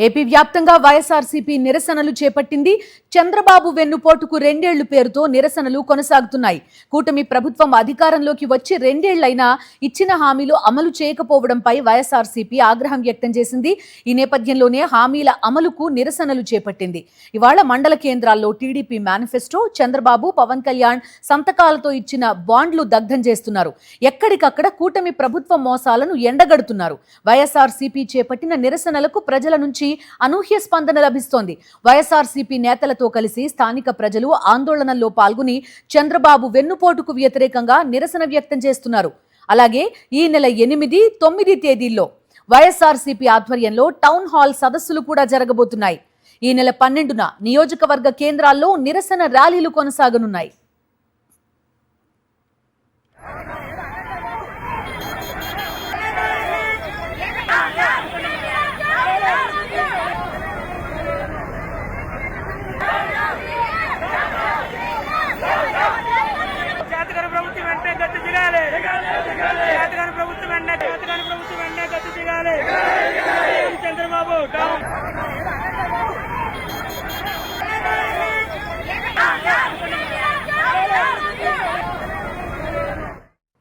AP వ్యాప్తంగా వైఎస్ఆర్సీపీ నిరసనలు చేపట్టింది. చంద్రబాబు వెన్నుపోటుకు 2 ఏళ్లు పేరుతో నిరసనలు కొనసాగుతున్నాయి. కూటమి ప్రభుత్వం అధికారంలోకి వచ్చి 2 ఏళ్లైనా ఇచ్చిన హామీలు అమలు చేయకపోవడంపై వైఎస్ఆర్సీపీ ఆగ్రహం వ్యక్తం చేసింది. ఈ నేపథ్యంలోనే హామీల అమలుకు నిరసనలు చేపట్టింది. ఇవాళ మండల కేంద్రాల్లో టీడీపీ మేనిఫెస్టో, చంద్రబాబు, పవన్ కళ్యాణ్ సంతకాలతో ఇచ్చిన బాండ్లు దగ్ధం చేస్తున్నారు. ఎక్కడికక్కడ కూటమి ప్రభుత్వ మోసాలను ఎండగడుతున్నారు. వైఎస్ఆర్సీపీ చేపట్టిన నిరసనలకు ప్రజల నుంచి అనూహ్య స్పందన లభిస్తోంది. వైఎస్ఆర్సీపీ నేతలతో కలిసి స్థానిక ప్రజలు ఆందోళనల్లో పాల్గొని చంద్రబాబు వెన్నుపోటుకు వ్యతిరేకంగా నిరసన వ్యక్తం చేస్తున్నారు. అలాగే ఈ నెల 8, 9 తేదీల్లో వైఎస్ఆర్సీపీ ఆధ్వర్యంలో టౌన్ హాల్ సదస్సులు కూడా జరగబోతున్నాయి. ఈ నెల 12న నియోజకవర్గ కేంద్రాల్లో నిరసన ర్యాలీలు కొనసాగనున్నాయి. చంద్రబాబు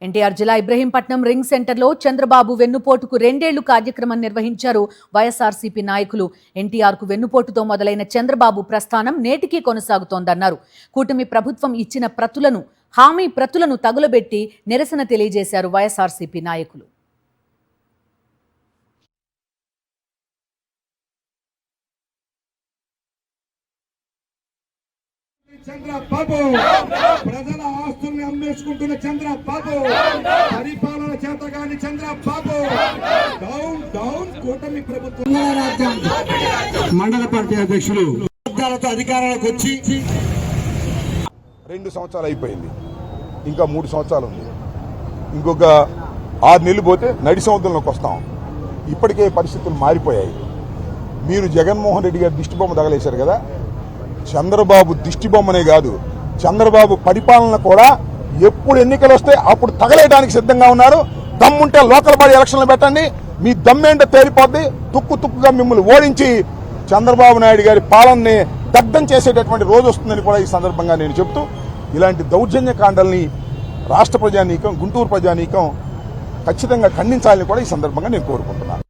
ఎన్టీఆర్ జిల్లా ఇబ్రహీంపట్నం రింగ్ సెంటర్లో చంద్రబాబు వెన్నుపోటుకు 2 ఏళ్లు కార్యక్రమం నిర్వహించారు వైఎస్ఆర్సీపీ నాయకులు. ఎన్టీఆర్కు వెన్నుపోటుతో మొదలైన చంద్రబాబు ప్రస్థానం నేటికీ కొనసాగుతోందన్నారు. కూటమి ప్రభుత్వం ఇచ్చిన హామీ ప్రతులను తగులబెట్టి నిరసన తెలియజేశారు వైఎస్ఆర్సీపీ నాయకులు. చంద్రబాబు ప్రజల ఆస్తుల్ని అమ్మేసుకుంటున్న చంద్రబాబు, పరిపాలన చేతగాని చంద్రబాబు, డౌన్ డౌన్ కూటమి ప్రభుత్వం. మండల పార్టీ అధ్యక్షులు అధికారానికి వచ్చి 2 సంవత్సరాలు అయిపోయింది. ఇంకా 3 సంవత్సరాలు ఉంది. ఇంకొక 6 నెలలు పోతే నడి సముద్రంలోకి వస్తాం. ఇప్పటికే పరిస్థితులు మారిపోయాయి. మీరు జగన్మోహన్ రెడ్డి గారు దిష్టిబొమ్మ తగలేశారు కదా. చంద్రబాబు దిష్టిబొమ్మనే కాదు, చంద్రబాబు పరిపాలన కూడా ఎప్పుడు ఎన్నికలు వస్తే అప్పుడు తగలేయడానికి సిద్ధంగా ఉన్నారు. దమ్ముంటే లోకల్ బాడీ ఎలక్షన్లు పెట్టండి, మీ దమ్మేంటో తేలిపోద్ది. తుక్కుగా మిమ్మల్ని ఓడించి చంద్రబాబు నాయుడు గారి పాలనని దగ్ధం చేసేటటువంటి రోజు వస్తుందని కూడా ఈ సందర్భంగా నేను చెప్తూ, ఇలాంటి దౌర్జన్య కాండల్ని రాష్ట్ర ప్రజానీకం, గుంటూరు ప్రజానీకం ఖచ్చితంగా ఖండించాలని కూడా ఈ సందర్భంగా నేను కోరుకుంటున్నాను.